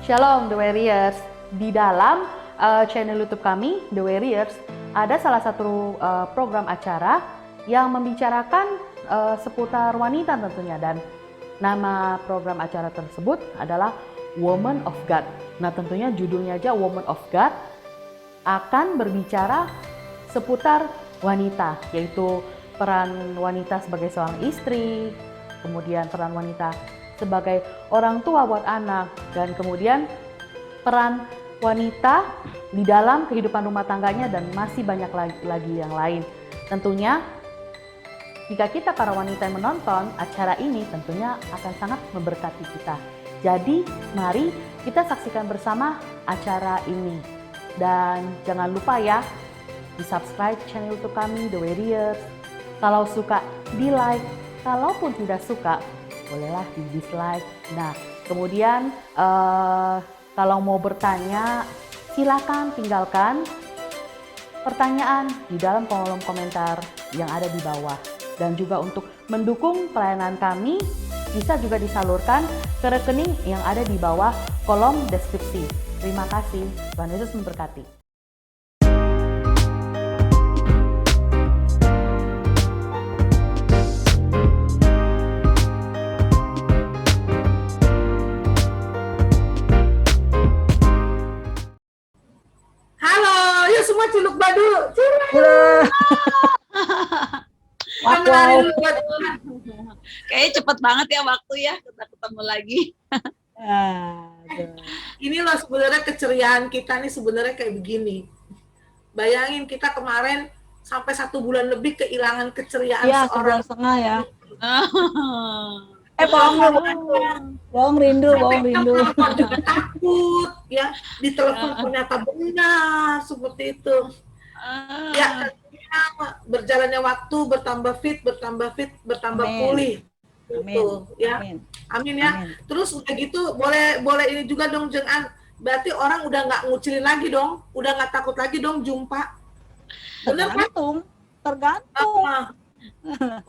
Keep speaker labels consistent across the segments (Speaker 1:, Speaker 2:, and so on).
Speaker 1: Shalom The Warriors. Di dalam channel YouTube kami The Warriors ada salah satu program acara yang membicarakan seputar wanita tentunya, dan nama program acara tersebut adalah Woman of God. Nah, tentunya judulnya aja Woman of God akan berbicara seputar wanita, yaitu peran wanita sebagai seorang istri, kemudian peran wanita sebagai orang tua buat anak, dan kemudian peran wanita di dalam kehidupan rumah tangganya, dan masih banyak lagi yang lain. Tentunya jika kita para wanita yang menonton acara ini tentunya akan sangat memberkati kita. Jadi mari kita saksikan bersama acara ini. Dan jangan lupa ya, di subscribe channel YouTube kami The Warriors. Kalau suka di like, kalaupun tidak suka bolehlah di dislike. Nah, kemudian kalau mau bertanya silakan tinggalkan pertanyaan di dalam kolom komentar yang ada di bawah. Dan juga untuk mendukung pelayanan kami bisa juga disalurkan ke rekening yang ada di bawah kolom deskripsi. Terima kasih, Tuhan Yesus memberkati.
Speaker 2: Halo, yuk semua ciluk badu.
Speaker 3: Wow.
Speaker 4: Kayaknya cepet banget ya waktu ya, kita ketemu lagi.
Speaker 2: Ini loh sebenarnya keceriaan kita nih sebenarnya kayak begini. Bayangin kita kemarin sampai 1 bulan lebih kehilangan keceriaan
Speaker 3: Iya,
Speaker 2: seorang.
Speaker 3: 1,5 bulan ya. Bohong rindu.
Speaker 2: Telepon juga takut ya, di telepon ternyata benar seperti itu. Ya, berjalannya waktu bertambah fit, bertambah
Speaker 3: Amin.
Speaker 2: pulih.
Speaker 3: Amin.
Speaker 2: Gitu, ya.
Speaker 3: Amin
Speaker 2: ya.
Speaker 3: Amin.
Speaker 2: Terus udah gitu boleh ini juga dong Jeng An. Berarti orang udah nggak ngucilin lagi dong, udah nggak takut lagi dong jumpa. Bener kan?
Speaker 3: Tergantung.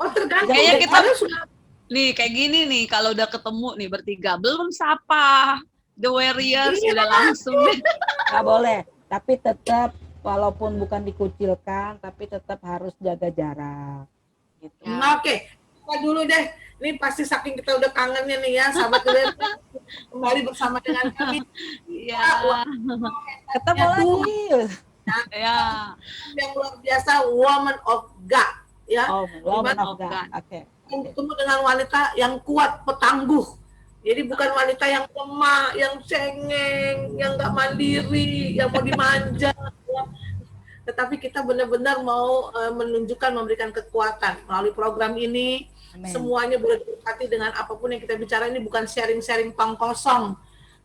Speaker 2: Oh tergantung.
Speaker 4: Kayaknya kita
Speaker 2: sudah
Speaker 4: nih kayak gini nih, kalau udah ketemu nih bertiga belum sapa The Warriors udah langsung.
Speaker 3: Nggak boleh, tapi tetap walaupun bukan dikucilkan, tapi tetap harus jaga jarak. Gitu.
Speaker 2: Oke. Kita dulu deh. Ini pasti saking kita udah kangennya nih ya, sahabat dulu kembali bersama dengan kami.
Speaker 4: Iya.
Speaker 3: Ketemu lagi.
Speaker 4: Ya.
Speaker 2: Yang luar biasa, Woman of God, ya.
Speaker 3: Woman of God. Oke.
Speaker 2: Bertemu dengan wanita yang kuat, petangguh. Jadi bukan wanita yang lemah, yang cengeng, yang nggak mandiri, yang mau dimanja. Ya. Tetapi kita benar-benar mau menunjukkan, memberikan kekuatan melalui program ini. Amen. Semuanya boleh diberkati dengan apapun yang kita bicara. Ini bukan sharing-sharing tong kosong,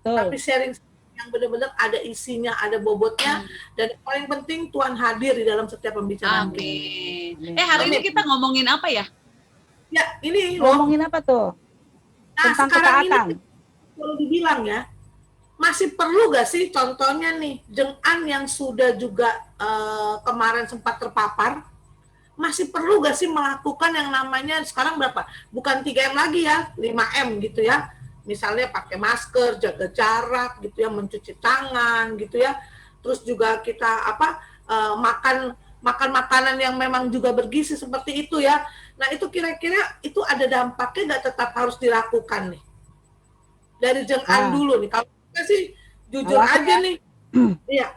Speaker 2: tapi sharing yang benar-benar ada isinya, ada bobotnya, dan yang paling penting Tuhan hadir di dalam setiap pembicaraan.
Speaker 4: Amin. Hari ini kita ngomongin apa ya?
Speaker 2: Ya, ini
Speaker 3: ngomongin apa tuh?
Speaker 2: Nah,
Speaker 3: tentang
Speaker 2: sekarang
Speaker 3: ketaatan.
Speaker 2: Ini kalau dibilang ya, masih perlu gak sih contohnya nih, Jeng An yang sudah juga kemarin sempat terpapar, masih perlu gak sih melakukan yang namanya sekarang berapa? Bukan 3M lagi ya, 5M gitu ya. Misalnya pakai masker, jaga jarak gitu ya, mencuci tangan gitu ya. Terus juga kita makan makanan yang memang juga bergizi seperti itu ya. Nah, itu kira-kira itu ada dampaknya nggak tetap harus dilakukan nih? Dari Jeng An dulu nih. Kalau kita sih jujur aja nih. Iya.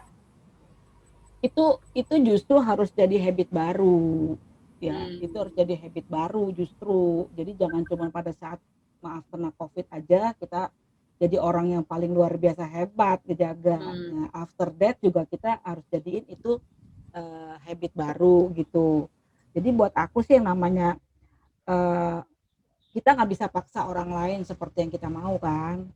Speaker 3: Itu justru harus jadi habit baru. Ya, itu harus jadi habit baru justru. Jadi jangan cuma pada saat maaf kena COVID aja kita jadi orang yang paling luar biasa hebat ngejaga. Nah, after that juga kita harus jadiin itu habit baru gitu. Jadi buat aku sih yang namanya kita nggak bisa paksa orang lain seperti yang kita mau kan,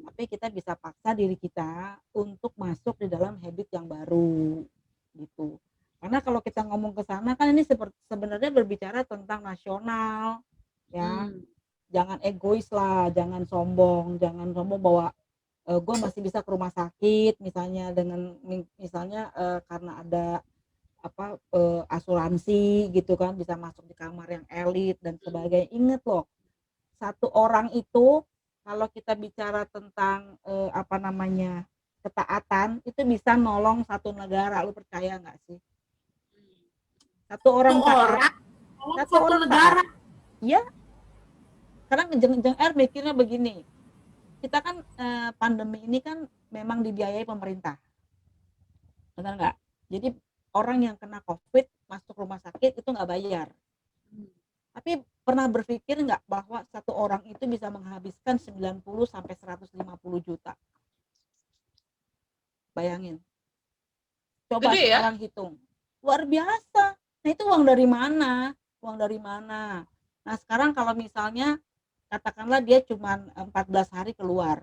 Speaker 3: tapi kita bisa paksa diri kita untuk masuk di dalam habit yang baru gitu. Karena kalau kita ngomong ke sana kan ini sebenarnya berbicara tentang nasional ya. Jangan egois lah, jangan sombong bahwa gue masih bisa ke rumah sakit misalnya dengan karena ada asuransi gitu kan, bisa masuk di kamar yang elit dan sebagainya. Ingat loh, satu orang itu kalau kita bicara tentang apa namanya ketaatan itu bisa nolong satu negara, lu percaya nggak sih? Satu orang taat, satu
Speaker 2: satu
Speaker 3: orang
Speaker 2: negara.
Speaker 3: taat. Ya, karena Jeng R mikirnya begini, kita kan pandemi ini kan memang dibiayai pemerintah, benar nggak? Jadi orang yang kena COVID masuk rumah sakit itu nggak bayar. Tapi pernah berpikir nggak bahwa satu orang itu bisa menghabiskan 90 sampai 150 juta? Bayangin. Coba
Speaker 4: Gede ya?
Speaker 3: sekarang hitung. Luar biasa. Nah, itu uang dari mana? Uang dari mana? Nah, sekarang kalau misalnya katakanlah dia cuma 14 hari keluar.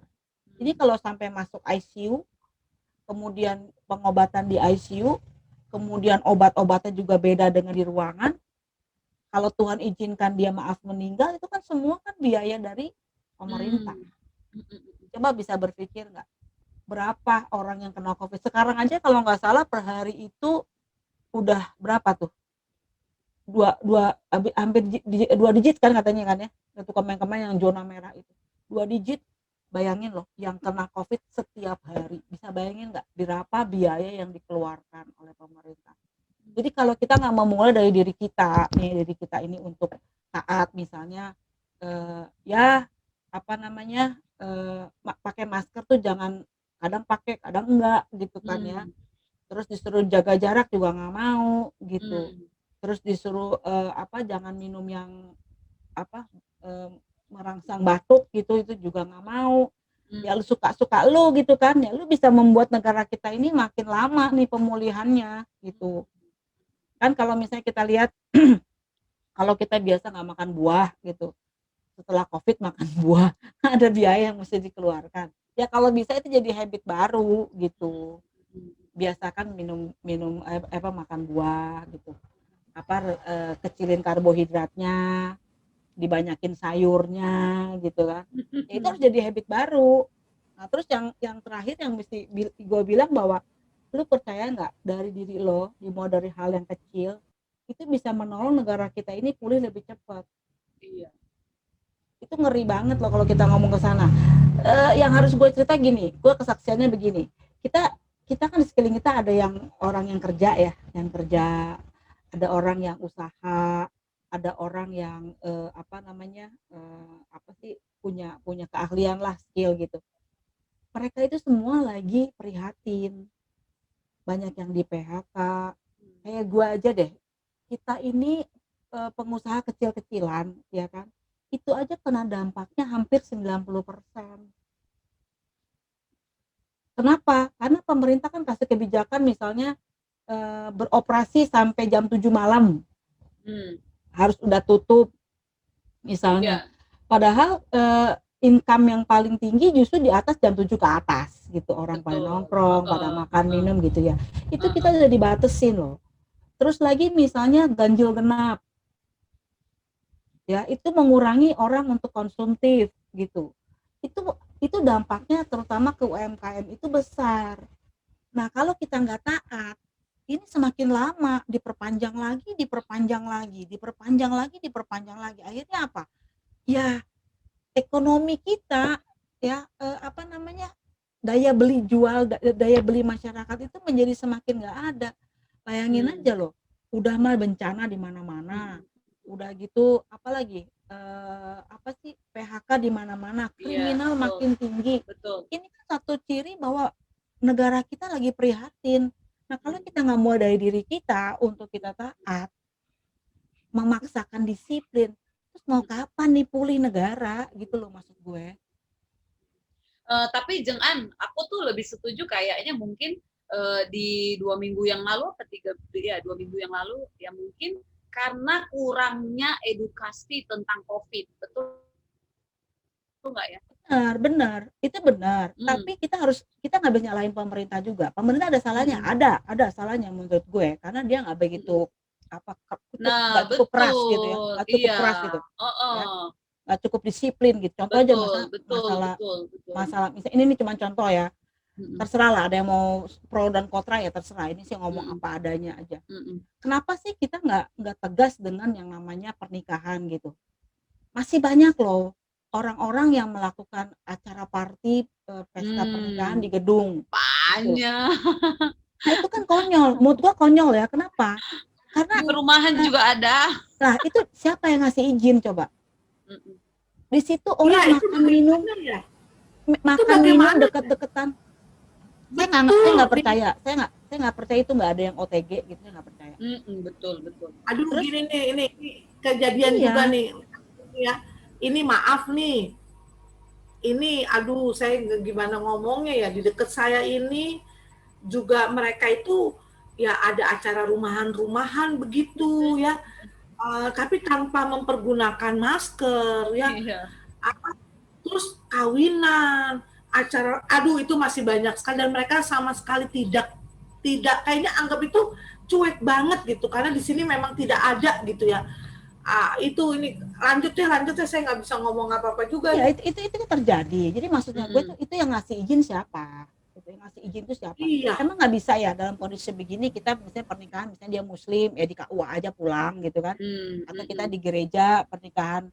Speaker 3: Jadi kalau sampai masuk ICU, kemudian pengobatan di ICU, kemudian obat-obatnya juga beda dengan di ruangan. Kalau Tuhan izinkan dia maaf meninggal, itu kan semua kan biaya dari pemerintah. Coba bisa berpikir nggak? Berapa orang yang kena COVID? Sekarang aja kalau nggak salah per hari itu udah berapa tuh? Hampir 2 digit kan katanya kan ya. Itu kemarin-kemarin yang zona merah itu. 2 digit. Bayangin loh, yang kena COVID setiap hari. Bisa bayangin nggak berapa biaya yang dikeluarkan oleh pemerintah? Jadi kalau kita nggak memulai dari diri kita ini untuk taat, misalnya ya apa namanya pakai masker tuh jangan, kadang pakai kadang enggak gitu kan ya. Terus disuruh jaga jarak juga nggak mau gitu. Terus disuruh jangan minum yang merangsang batuk gitu, itu juga nggak mau. Ya lu suka lu gitu kan ya, lu bisa membuat negara kita ini makin lama nih pemulihannya gitu kan. Kalau misalnya kita lihat kalau kita biasa nggak makan buah gitu, setelah COVID makan buah ada biaya yang mesti dikeluarkan. Ya kalau bisa itu jadi habit baru gitu, biasakan minum makan buah gitu, kecilin karbohidratnya, dibanyakin sayurnya gitu kan. Ya, itu harus jadi habit baru. Nah terus yang terakhir yang mesti gue bilang bahwa lu percaya nggak, dari diri lo dimulai dari hal yang kecil itu bisa menolong negara kita ini pulih lebih cepat.
Speaker 4: Iya.
Speaker 3: Itu ngeri banget loh kalau kita ngomong ke sana. Yang harus gue cerita gini, gue kesaksiannya begini, kita kan di sekeliling kita ada yang orang yang kerja ya, ada orang yang usaha, ada orang yang punya keahlian lah, skill gitu. Mereka itu semua lagi prihatin, banyak yang di PHK. Kayak gue aja deh, kita ini pengusaha kecil-kecilan ya kan, itu aja kena dampaknya hampir 90%. Kenapa? Karena pemerintah kan kasih kebijakan misalnya beroperasi sampai jam 7 malam harus udah tutup misalnya. Padahal income yang paling tinggi justru di atas jam 7 ke atas gitu, orang pada nongkrong, pada makan minum gitu ya. Itu kita udah dibatesin loh. Terus lagi misalnya ganjil genap, ya itu mengurangi orang untuk konsumtif gitu. Itu dampaknya terutama ke UMKM itu besar. Nah kalau kita nggak taat, ini semakin lama diperpanjang lagi. Akhirnya apa? Ya ekonomi kita ya daya beli masyarakat itu menjadi semakin nggak ada. Bayangin aja loh, udah mah bencana di mana-mana, udah gitu apalagi PHK di mana-mana, kriminal makin tinggi. Ini kan satu ciri bahwa negara kita lagi prihatin. Nah kalau kita nggak mulai dari diri kita untuk kita taat, memaksakan disiplin, terus mau kapan nih pulih negara gitu loh maksud gue.
Speaker 4: Tapi Jeng An, aku tuh lebih setuju kayaknya mungkin di 2 minggu yang lalu, 2 minggu yang lalu ya mungkin karena kurangnya edukasi tentang COVID, betul nggak ya?
Speaker 3: Benar, itu benar. Tapi kita nggak bisa nyalahin pemerintah juga. Pemerintah ada salahnya, ada salahnya menurut gue, karena dia nggak begitu nggak cukup keras gitu ya, nggak cukup keras gitu, ya. Nggak cukup disiplin gitu. Contoh aja masalah misalnya ini cuma contoh ya. Terserah lah, ada yang mau pro dan kontra ya terserah. Ini sih ngomong apa adanya aja. Kenapa sih kita nggak tegas dengan yang namanya pernikahan gitu? Masih banyak loh orang-orang yang melakukan acara party, pesta pernikahan di
Speaker 4: Hmm,
Speaker 3: gedung, gitu.
Speaker 4: banyak.
Speaker 3: Nah itu kan konyol, menurut gua konyol ya, kenapa? Karena,
Speaker 4: Di perumahan
Speaker 3: nah
Speaker 4: juga ada.
Speaker 3: nah itu siapa yang ngasih izin coba?
Speaker 4: Mm-mm.
Speaker 3: Di situ
Speaker 2: Iya,
Speaker 3: orang
Speaker 2: itu
Speaker 3: makan minum
Speaker 2: bagaimana ya? Itu
Speaker 3: makan minum
Speaker 2: bagaimana?
Speaker 3: deket-deketan. Saya
Speaker 2: Betul.
Speaker 3: nggak percaya, saya nggak percaya itu nggak ada yang OTG gitu, saya nggak percaya.
Speaker 4: Betul, betul.
Speaker 2: Aduh,
Speaker 3: Terus
Speaker 2: gini nih, ini kejadian juga
Speaker 3: iya,
Speaker 2: nih, ya. Ini maaf nih, ini aduh saya gimana ngomongnya ya, di dekat saya ini juga mereka itu ya ada acara rumahan-rumahan begitu ya. Tapi tanpa mempergunakan masker ya.
Speaker 4: Iya,
Speaker 2: Apa, terus kawinan, acara, aduh itu masih banyak sekali dan mereka sama sekali tidak tidak kayaknya anggap itu cuek banget gitu karena di sini memang tidak ada gitu ya. Itu ini lanjut ya saya nggak bisa ngomong apa-apa juga
Speaker 3: iya
Speaker 2: nih.
Speaker 3: itu terjadi. Jadi maksudnya gue tuh
Speaker 4: mm-mm.
Speaker 3: itu yang ngasih izin siapa? Gitu, yang ngasih izin itu siapa?
Speaker 2: Iya,
Speaker 3: Emang nggak bisa ya dalam kondisi begini kita misalnya pernikahan misalnya dia muslim ya di KUA aja pulang gitu kan? Atau kita
Speaker 4: Mm-mm.
Speaker 3: di gereja pernikahan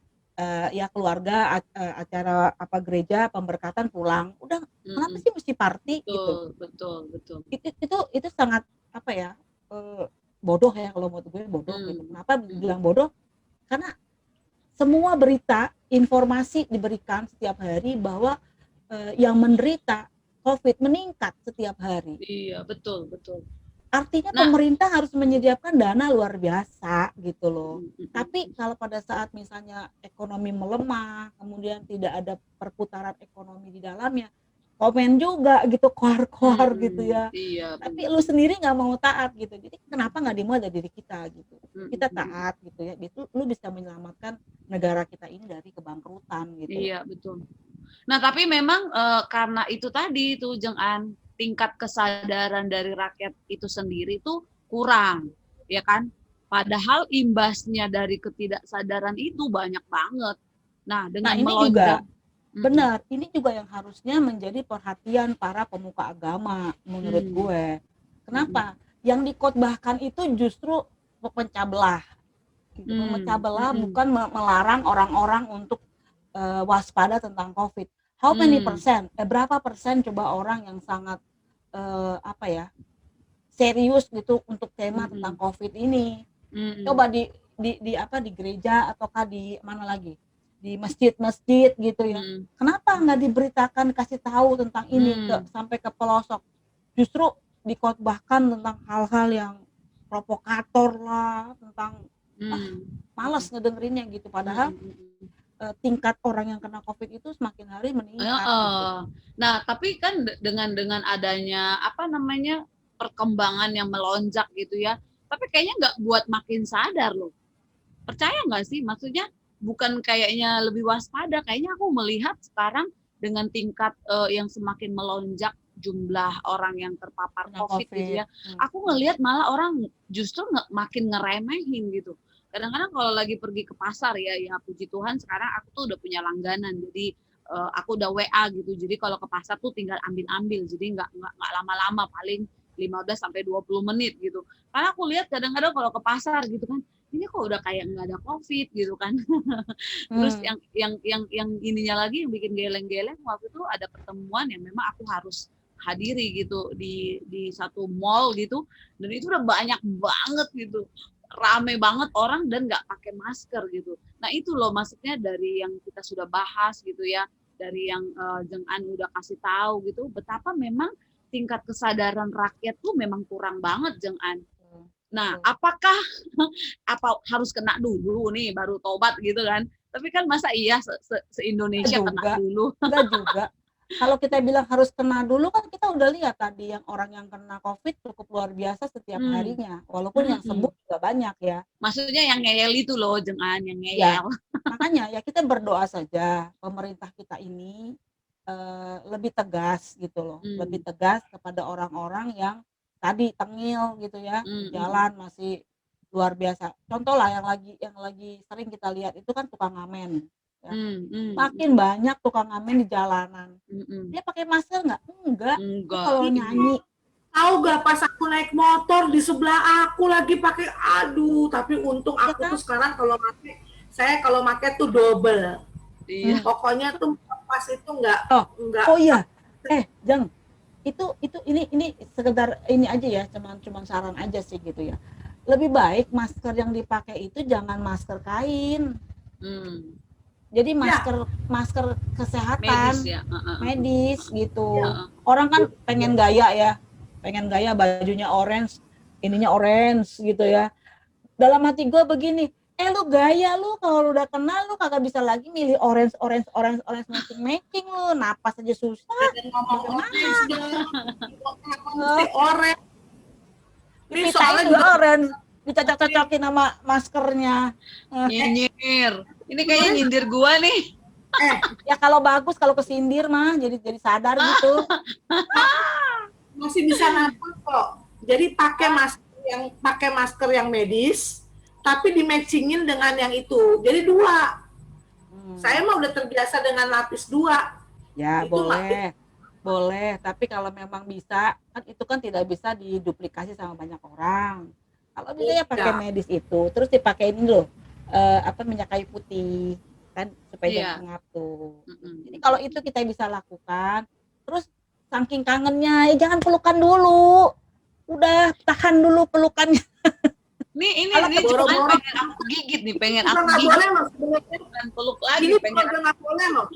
Speaker 3: ya keluarga acara apa gereja pemberkatan pulang. Udah kenapa
Speaker 4: Mm-mm.
Speaker 3: sih mesti party gitu?
Speaker 4: Betul, betul, betul.
Speaker 3: Itu sangat apa ya? eh, Bodoh ya kalau menurut gue bodoh gitu.
Speaker 4: Mm.
Speaker 3: Kenapa
Speaker 4: Mm.
Speaker 3: bilang bodoh? Karena semua berita, informasi diberikan setiap hari bahwa yang menderita COVID meningkat setiap hari.
Speaker 4: Iya, betul, betul.
Speaker 3: Artinya
Speaker 4: Nah,
Speaker 3: pemerintah harus menyediakan dana luar biasa gitu loh. Tapi
Speaker 4: mm-mm.
Speaker 3: kalau pada saat misalnya ekonomi melemah, kemudian tidak ada perputaran ekonomi di dalamnya, komen juga gitu, koar-koar gitu ya.
Speaker 4: Iya,
Speaker 3: Tapi
Speaker 4: benar.
Speaker 3: lu sendiri nggak mau taat gitu. Jadi kenapa nggak dimulai dari diri kita gitu? Kita
Speaker 4: Mm-mm.
Speaker 3: taat gitu ya. Itu lu bisa menyelamatkan negara kita ini dari kebangkrutan gitu loh.
Speaker 4: Iya, betul. Nah, tapi memang karena itu tadi tuh Jeng An, tingkat kesadaran dari rakyat itu sendiri tuh kurang, ya kan? Padahal imbasnya dari ketidaksadaran itu banyak banget. Nah,
Speaker 3: Nah
Speaker 4: dengan
Speaker 3: ini juga
Speaker 4: melonjak, mm-mm,
Speaker 3: benar, ini juga yang harusnya menjadi perhatian para pemuka agama menurut
Speaker 4: mm,
Speaker 3: gue.
Speaker 4: mm-mm,
Speaker 3: Kenapa? Yang dikotbahkan itu justru memecah belah. Memecah
Speaker 4: mm,
Speaker 3: belah
Speaker 4: mm-mm,
Speaker 3: bukan melarang orang-orang untuk waspada tentang COVID. How many
Speaker 4: mm,
Speaker 3: persen? Berapa persen coba orang yang sangat apa ya serius gitu untuk tema tentang
Speaker 4: mm-mm,
Speaker 3: COVID ini?
Speaker 4: mm-mm,
Speaker 3: Coba di apa di gereja ataukah di mana lagi? Di masjid-masjid gitu ya.
Speaker 4: mm-mm,
Speaker 3: Kenapa nggak diberitakan kasih tahu tentang ini
Speaker 4: mm,
Speaker 3: sampai ke pelosok? Justru dikotbahkan tentang hal-hal yang provokator lah, tentang
Speaker 4: mm,
Speaker 3: malas ngedengerinnya gitu. Padahal
Speaker 4: mm-mm.
Speaker 3: tingkat orang yang kena COVID itu semakin hari meningkat gitu.
Speaker 4: Heeh. Nah, tapi kan dengan adanya apa namanya perkembangan yang melonjak gitu ya, tapi kayaknya nggak buat makin sadar loh. Percaya nggak sih? Maksudnya bukan kayaknya lebih waspada, kayaknya aku melihat sekarang dengan tingkat yang semakin melonjak jumlah orang yang terpapar
Speaker 3: Kena
Speaker 4: COVID gitu
Speaker 3: COVID.
Speaker 4: ya, aku ngelihat malah orang justru makin ngeremehin gitu. Kadang-kadang kalau lagi pergi ke pasar ya puji Tuhan sekarang aku tuh udah punya langganan, jadi aku udah WA gitu. Jadi kalau ke pasar tuh tinggal ambil-ambil, jadi nggak lama-lama, paling 15 sampai 20 menit gitu. Karena aku lihat kadang-kadang kalau ke pasar gitu kan, ini kok udah kayak nggak ada COVID gitu kan. Terus
Speaker 3: Hmm.
Speaker 4: yang ininya lagi yang bikin geleng-geleng waktu itu ada pertemuan yang memang aku harus hadiri gitu di satu mall gitu, dan itu udah banyak banget gitu, rame banget orang dan nggak pakai masker gitu. Nah itu loh maksudnya dari yang kita sudah bahas gitu ya, dari yang Jeng An udah kasih tahu gitu, betapa memang tingkat kesadaran rakyat tuh memang kurang banget Jeng An. Nah, apakah apa harus kena dulu nih baru tobat gitu kan? Tapi kan masa iya
Speaker 3: Enggak
Speaker 4: se-Indonesia kena
Speaker 3: juga,
Speaker 4: dulu?
Speaker 3: enggak juga. Kalau kita bilang harus kena dulu kan kita udah lihat tadi yang orang yang kena COVID cukup luar biasa setiap
Speaker 4: Hmm.
Speaker 3: harinya. Walaupun yang sembuh
Speaker 4: Mm-mm.
Speaker 3: juga banyak ya.
Speaker 4: Maksudnya yang ngeyel itu loh, Jengan, yang
Speaker 3: Ya,
Speaker 4: ngeyel.
Speaker 3: makanya ya kita berdoa saja pemerintah kita ini lebih tegas gitu loh. Lebih
Speaker 4: Hmm.
Speaker 3: tegas kepada orang-orang yang tadi tengil gitu ya, di
Speaker 4: Mm-mm.
Speaker 3: jalan masih luar biasa. Contoh lah yang lagi sering kita lihat itu kan tukang ngamen ya. Makin
Speaker 4: Mm-mm.
Speaker 3: banyak tukang ngamen di jalanan.
Speaker 4: Mm-mm.
Speaker 3: Dia pakai masker nggak? Enggak. Dia
Speaker 4: Enggak.
Speaker 3: kalau nyanyi,
Speaker 2: tahu gak pas aku naik motor di sebelah aku lagi pakai, aduh, tapi untung
Speaker 3: ya
Speaker 2: aku tuh
Speaker 3: kan?
Speaker 2: sekarang kalau pakai, saya kalau pakai tuh double.
Speaker 4: Iya.
Speaker 2: Pokoknya tuh pas itu
Speaker 3: Oh,
Speaker 2: nggak
Speaker 3: oh iya, Jeng, itu ini sekedar ini aja ya, cuman saran aja sih gitu ya. Lebih baik masker yang dipakai itu jangan masker kain.
Speaker 4: Hmm.
Speaker 3: Jadi
Speaker 2: ya
Speaker 3: masker masker
Speaker 4: Medis
Speaker 3: kesehatan,
Speaker 4: ya.
Speaker 3: medis gitu.
Speaker 2: ya
Speaker 4: Heeh.
Speaker 3: Orang kan pengen gaya ya, pengen gaya bajunya orange, ininya orange gitu ya. Dalam hati gue begini, lu gaya lu kalau udah kenal lu kagak bisa lagi milih orange matching lu, napas aja susah.
Speaker 2: dan ngomong orange
Speaker 3: Bagaimana?
Speaker 2: dong, kenapa mesti orange? Ini
Speaker 3: Dipitain
Speaker 2: soalnya
Speaker 3: juga
Speaker 2: juga
Speaker 3: orange, dicocok-cocokin sama maskernya.
Speaker 4: Nyinyir. Ini kayaknya
Speaker 2: eh,
Speaker 4: nyindir gua nih.
Speaker 2: eh
Speaker 3: Ya kalau bagus, kalau kesindir mah jadi sadar gitu.
Speaker 2: masih bisa napas kok. Jadi pakai masker yang medis, tapi di matchingin dengan yang itu. Jadi dua. Saya mah udah terbiasa dengan lapis dua.
Speaker 3: Ya
Speaker 2: Itu nggak
Speaker 3: boleh. Tapi kalau memang bisa, kan itu kan tidak bisa diduplikasi sama banyak orang. Kalau bisa ya pakai
Speaker 2: beda.
Speaker 3: medis itu, terus dipakai ini loh, minyak kayu putih, kan supaya
Speaker 4: Iya.
Speaker 3: jangan pengap tuh.
Speaker 4: Mm-mm.
Speaker 3: Jadi kalau itu kita bisa lakukan, terus saking kangennya, jangan pelukan dulu. Udah tahan dulu pelukannya.
Speaker 4: Ini
Speaker 3: Kalau
Speaker 4: Jangan
Speaker 2: boro-boro
Speaker 4: pengen aku gigit nih, pengen
Speaker 2: udah
Speaker 4: aku
Speaker 2: nggak
Speaker 4: gigit
Speaker 2: boleh loh sebenarnya.
Speaker 4: dan peluk lagi,
Speaker 2: Ini
Speaker 4: pengen
Speaker 2: udah nggak boleh loh.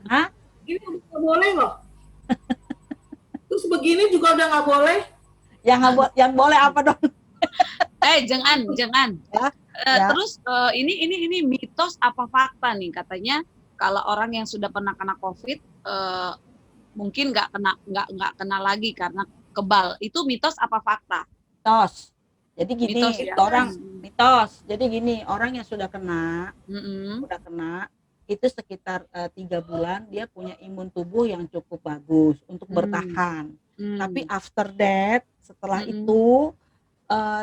Speaker 3: Hah?
Speaker 2: Ini udah nggak boleh loh. Terus begini juga udah nggak boleh.
Speaker 3: Yang boleh apa dong?
Speaker 4: jangan.
Speaker 3: Ya, ya.
Speaker 4: Terus ini mitos apa fakta nih, katanya kalau orang yang sudah pernah kena COVID mungkin nggak kena lagi karena kebal. Itu mitos apa fakta?
Speaker 3: Mitos. Jadi gini,
Speaker 4: Mitos ya.
Speaker 3: mitos. Jadi gini, orang yang sudah kena
Speaker 4: Mm-mm.
Speaker 3: itu sekitar 3 bulan dia punya imun tubuh yang cukup bagus untuk bertahan. Tapi after that, setelah itu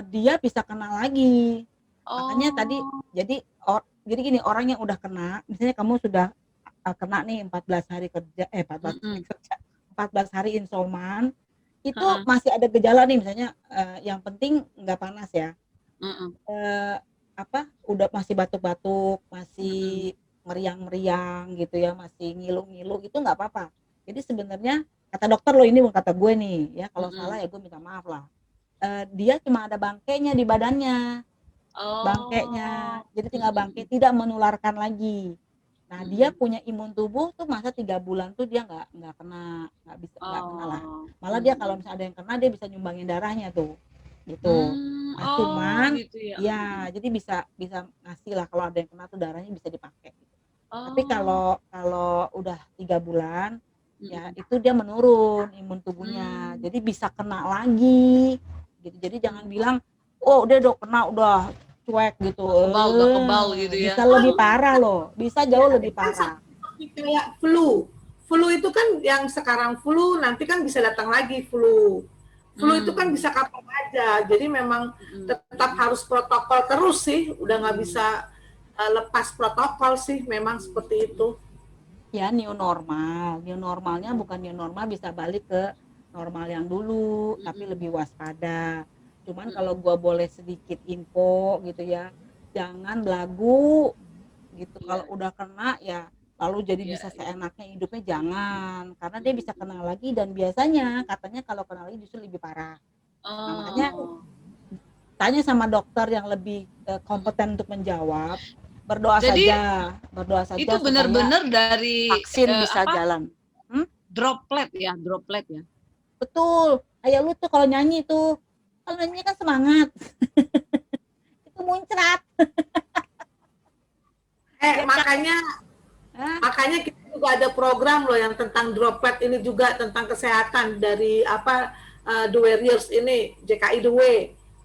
Speaker 3: dia bisa kena lagi. Makanya tadi jadi gini, orang yang udah kena, misalnya kamu sudah kena nih 14 hari kerja 14 hari isoman, itu masih ada gejala nih, misalnya yang penting nggak panas ya. Udah masih batuk-batuk, masih meriang-meriang gitu ya, masih ngilu-ngilu, itu nggak apa-apa. Jadi sebenarnya kata dokter loh, ini bukan kata gue nih ya, kalau salah ya gue minta maaf lah. Dia cuma ada bangkainya di badannya, bangkainya, jadi tinggal bangkai, tidak menularkan lagi. Nah dia punya imun tubuh tuh, masa 3 bulan tuh dia nggak kena, nggak kena lah. Malah dia kalau misalnya ada yang kena, dia bisa nyumbangin darahnya tuh gitu. Nah cuman
Speaker 4: gitu ya.
Speaker 3: ya jadi bisa ngasih lah, kalau ada yang kena tuh darahnya bisa dipakai gitu. Tapi kalau udah 3 bulan ya itu dia menurun imun tubuhnya, jadi bisa kena lagi gitu. Jadi jangan bilang oh dia udah kena udah cuek gitu,
Speaker 4: Udah kebal gitu ya.
Speaker 3: bisa lebih parah loh, bisa jauh lebih parah.
Speaker 2: Kayak flu itu kan yang sekarang flu, nanti kan bisa datang lagi flu itu kan bisa kapan aja. Jadi memang tetap harus protokol terus sih, udah nggak bisa lepas protokol sih, memang seperti itu
Speaker 3: ya. New normalnya bukan new normal bisa balik ke normal yang dulu, tapi lebih waspada. Cuman kalau gua boleh sedikit info gitu ya, jangan belagu gitu. Kalau udah kena ya lalu jadi bisa seenaknya hidupnya, jangan, karena dia bisa kena lagi, dan biasanya katanya kalau kena lagi justru lebih parah. Nah, makanya tanya sama dokter yang lebih kompeten untuk menjawab. Berdoa saja
Speaker 4: itu benar-benar dari
Speaker 3: vaksin bisa jalan.
Speaker 4: droplet ya.
Speaker 3: Betul, kayak lu tuh kalau nyanyi kan semangat. Itu muncrat.
Speaker 2: Makanya kita juga ada program loh yang tentang droplet ini, juga tentang kesehatan dari The Warriors ini, JKI The Way.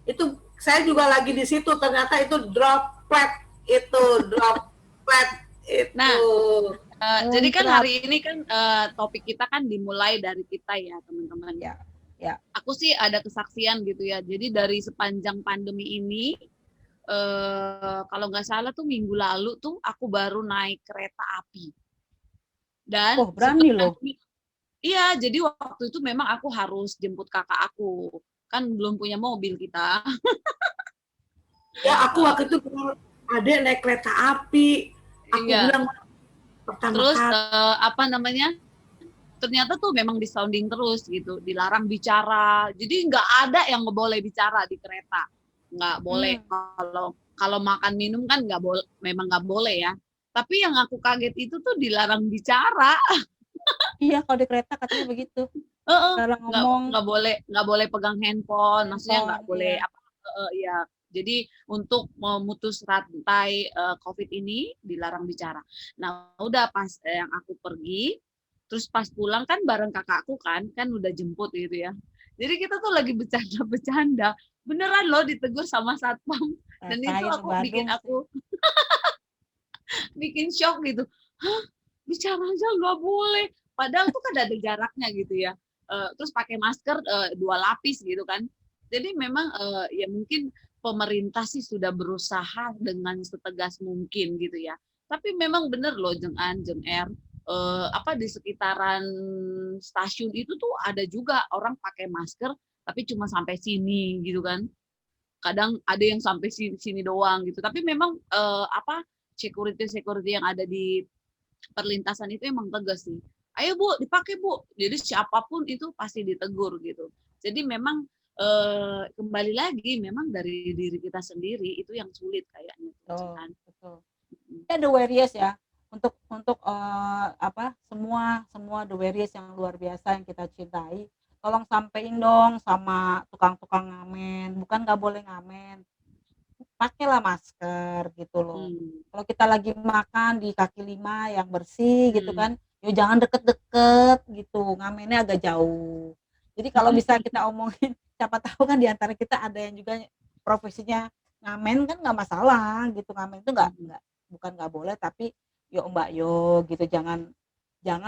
Speaker 2: Itu saya juga lagi di situ, ternyata itu droplet itu.
Speaker 4: Nah, jadi kan hari ini kan topik kita kan dimulai dari kita ya teman-teman ya. Aku sih ada kesaksian gitu ya. Jadi dari sepanjang pandemi ini, kalau nggak salah tuh minggu lalu tuh aku baru naik kereta api. Dan
Speaker 3: berani loh.
Speaker 4: Iya, jadi waktu itu memang aku harus jemput kakak aku, kan belum punya mobil kita.
Speaker 2: Ya aku waktu itu bilang, adek naik kereta api, aku bilang pertama
Speaker 4: Terus
Speaker 2: kali.
Speaker 4: apa namanya? Ternyata tuh memang disounding terus gitu, dilarang bicara. Jadi nggak ada yang boleh bicara di kereta, nggak boleh. Kalau kalau makan minum kan nggak boleh, memang nggak boleh ya. Tapi yang aku kaget itu tuh dilarang bicara.
Speaker 3: Iya, kalau di kereta katanya begitu.
Speaker 4: Heeh,
Speaker 3: Larang ngomong,
Speaker 4: nggak boleh pegang handphone, maksudnya nggak
Speaker 3: handphone,
Speaker 4: boleh
Speaker 3: iya.
Speaker 4: apa, ya. Jadi untuk memutus rantai COVID ini dilarang bicara. Nah udah pas yang aku pergi, terus pas pulang kan bareng kakakku kan udah jemput gitu ya. Jadi kita tuh lagi bercanda-bercanda, beneran loh ditegur sama satpam. Dan itu
Speaker 3: Rasain
Speaker 4: aku bikin
Speaker 3: Badung sih.
Speaker 4: aku bikin shock gitu. Hah, bicara aja nggak boleh. Padahal tuh kan ada jaraknya gitu ya. Terus pakai masker 2 lapis gitu kan. Jadi memang ya mungkin pemerintah sih sudah berusaha dengan setegas mungkin gitu ya. Tapi memang bener loh Jeng An, Jeng Er, apa di sekitaran stasiun itu tuh ada juga orang pakai masker tapi cuma sampai sini gitu kan. Kadang ada yang sampai sini, sini doang gitu. Tapi memang apa security yang ada di perlintasan itu emang tegas sih. Ayo Bu, dipakai Bu. Jadi siapapun itu pasti ditegur gitu. Jadi memang kembali lagi memang dari diri kita sendiri itu yang sulit kayaknya.
Speaker 3: Betul,
Speaker 4: Kan?
Speaker 3: betul. Ini ada warriors ya. Untuk apa semua the warriors yang luar biasa yang kita cintai. Tolong sampein dong sama tukang-tukang ngamen. Bukan nggak boleh ngamen, pakailah masker gitu loh. Kalau kita lagi makan di kaki lima yang bersih gitu kan, ya jangan deket-deket gitu, ngamennya agak jauh. Jadi kalau bisa kita omongin, siapa tahu kan di antara kita ada yang juga profesinya ngamen, kan nggak masalah gitu. Ngamen itu nggak bukan nggak boleh, tapi yo mbak yo gitu, jangan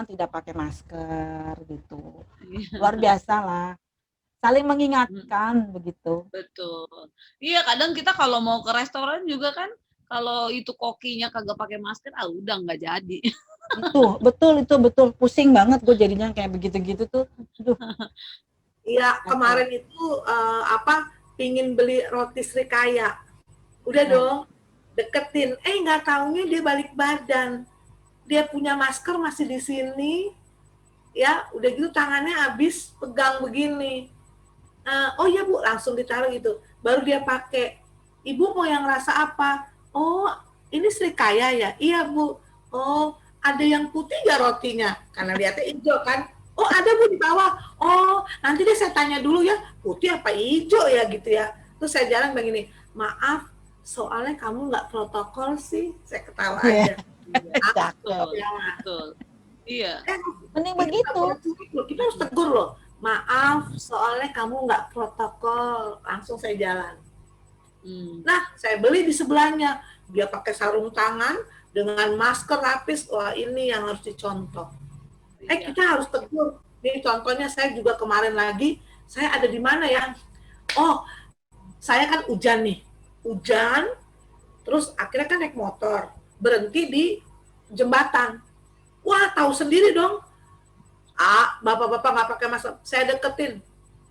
Speaker 3: tidak pakai masker gitu. Luar biasa lah, saling mengingatkan begitu.
Speaker 4: Betul. Iya, kadang kita kalau mau ke restoran juga kan, kalau itu kokinya kagak pakai masker, udah nggak jadi.
Speaker 3: Itu betul pusing banget gue jadinya kayak begitu-gitu tuh. Aduh.
Speaker 2: Iya, kemarin itu apa pingin beli roti Srikaya. Udah dong, deketin. Nggak taunya dia balik badan. Dia punya masker masih di sini. Ya, udah gitu tangannya habis pegang begini. Oh iya Bu, langsung ditaruh gitu. Baru dia pakai. Ibu mau yang rasa apa? Oh, ini Srikaya ya? Iya Bu. Oh, ada yang putih gak rotinya? Karena lihatnya hijau kan. Oh, ada Bu di bawah. Oh, nanti deh saya tanya dulu ya, putih apa hijau ya gitu ya. Terus saya jalan begini, maaf, soalnya kamu nggak protokol sih. Saya ketawa aja.
Speaker 3: Cakep.
Speaker 4: Betul. Iya.
Speaker 3: Mending begitu.
Speaker 2: Kita harus tegur loh. Maaf, soalnya kamu nggak protokol. Langsung saya jalan. Nah, saya beli di sebelahnya. Dia pakai sarung tangan dengan masker lapis. Wah, ini yang harus dicontoh. Kita harus tegur. Ini contohnya saya juga kemarin lagi. Saya ada di mana ya? Oh, saya kan hujan nih. Hujan. Terus akhirnya kan naik motor. Berhenti di jembatan. Wah, tahu sendiri dong. Bapak-bapak nggak pakai masker. Saya deketin.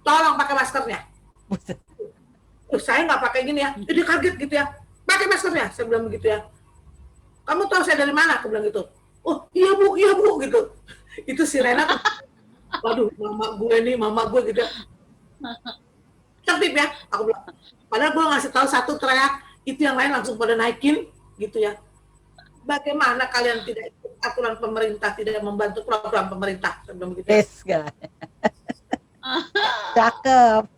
Speaker 2: Tolong pakai maskernya. Saya nggak pakai gini ya. Dia kaget gitu ya. Pakai maskernya. Saya bilang begitu ya. Kamu tahu saya dari mana? Aku bilang gitu. Oh, iya Bu gitu. Itu si Rena tuh. Waduh, mama gue gitu ya. Tertib ya. Aku bilang. Padahal gue ngasih tahu satu teriak. Itu yang lain langsung pada naikin gitu ya. Bagaimana kalian tidak ikut aturan pemerintah, tidak membantu program pemerintah? Saya bilang begitu.
Speaker 3: Yes, cakep.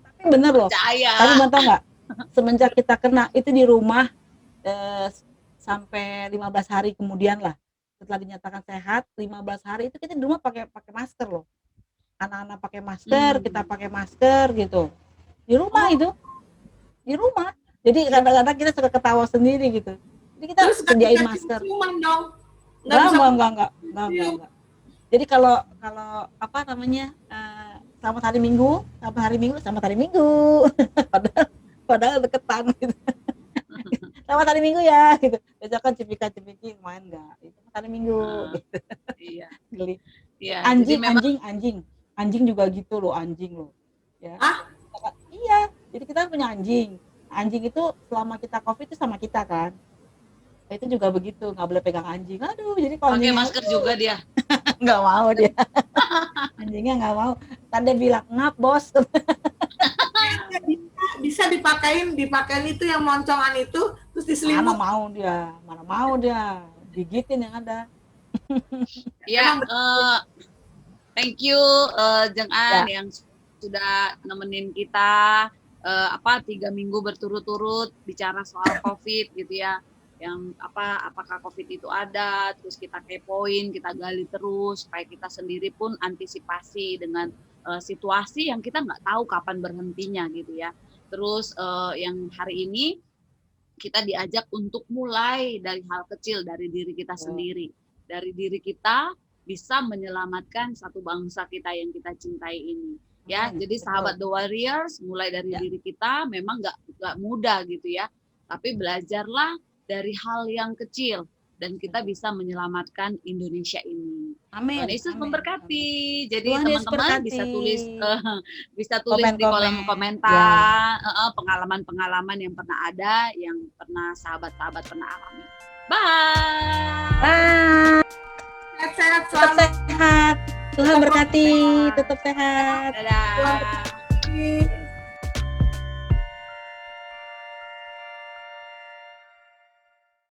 Speaker 3: Tapi bener loh. Tapi bener nggak? Semenjak kita kena itu di rumah sampai 15 hari kemudian lah, setelah dinyatakan sehat 15 hari itu kita di rumah pakai masker loh. Anak-anak pakai masker, kita pakai masker gitu. Di rumah itu. Di rumah. Jadi kadang-kadang kita suka ketawa sendiri gitu. Jadi kita harus sediain masker. Enggak. Jadi kalau apa namanya selamat hari Minggu. padahal deketan gitu. Selamat hari Minggu ya gitu. Besok kan cipika-cipiki main enggak. Itu hari Minggu gitu.
Speaker 4: Iya.
Speaker 3: Geli.
Speaker 4: Iya.
Speaker 3: Anjing juga gitu loh, anjing loh. Ya. Iya. Jadi kita punya anjing. Anjing itu selama kita COVID itu sama kita kan. Itu juga begitu, nggak boleh pegang anjing. Aduh, jadi kalau
Speaker 4: Pakai
Speaker 3: anjingnya
Speaker 4: masker juga dia.
Speaker 3: nggak mau dia. Anjingnya nggak mau. Tadi dia bilang, ngap bos.
Speaker 2: Bisa dipakein itu yang moncongan itu, terus
Speaker 3: Mana
Speaker 2: diselimut.
Speaker 3: mau dia. Gigitin yang ada.
Speaker 4: Ya,
Speaker 2: Emang
Speaker 4: thank you Jeng An yang sudah nemenin kita 3 minggu berturut-turut bicara soal COVID gitu ya. Yang apakah COVID itu ada, terus kita kepoin, kita gali terus supaya kita sendiri pun antisipasi dengan situasi yang kita nggak tahu kapan berhentinya gitu ya. Terus yang hari ini kita diajak untuk mulai dari hal kecil dari diri kita sendiri. Dari diri kita bisa menyelamatkan satu bangsa kita yang kita cintai ini. Ya, jadi sahabat The Warriors mulai dari diri kita memang nggak mudah gitu ya. Tapi belajarlah dari hal yang kecil dan kita bisa menyelamatkan Indonesia ini.
Speaker 3: Amin.
Speaker 4: Tuhan Yesus memberkati. Jadi
Speaker 3: Tuhan Yesus
Speaker 4: teman-teman
Speaker 3: berkati.
Speaker 4: bisa tulis di kolom komentar pengalaman-pengalaman yang pernah ada, yang pernah sahabat-sahabat pernah alami. Bye.
Speaker 3: Bye.
Speaker 2: sehat-sehat
Speaker 3: Tetap
Speaker 2: selalu.
Speaker 3: sehat. Tuhan berkati. Tetap sehat.
Speaker 4: Dadah.
Speaker 2: Tuhan berkati.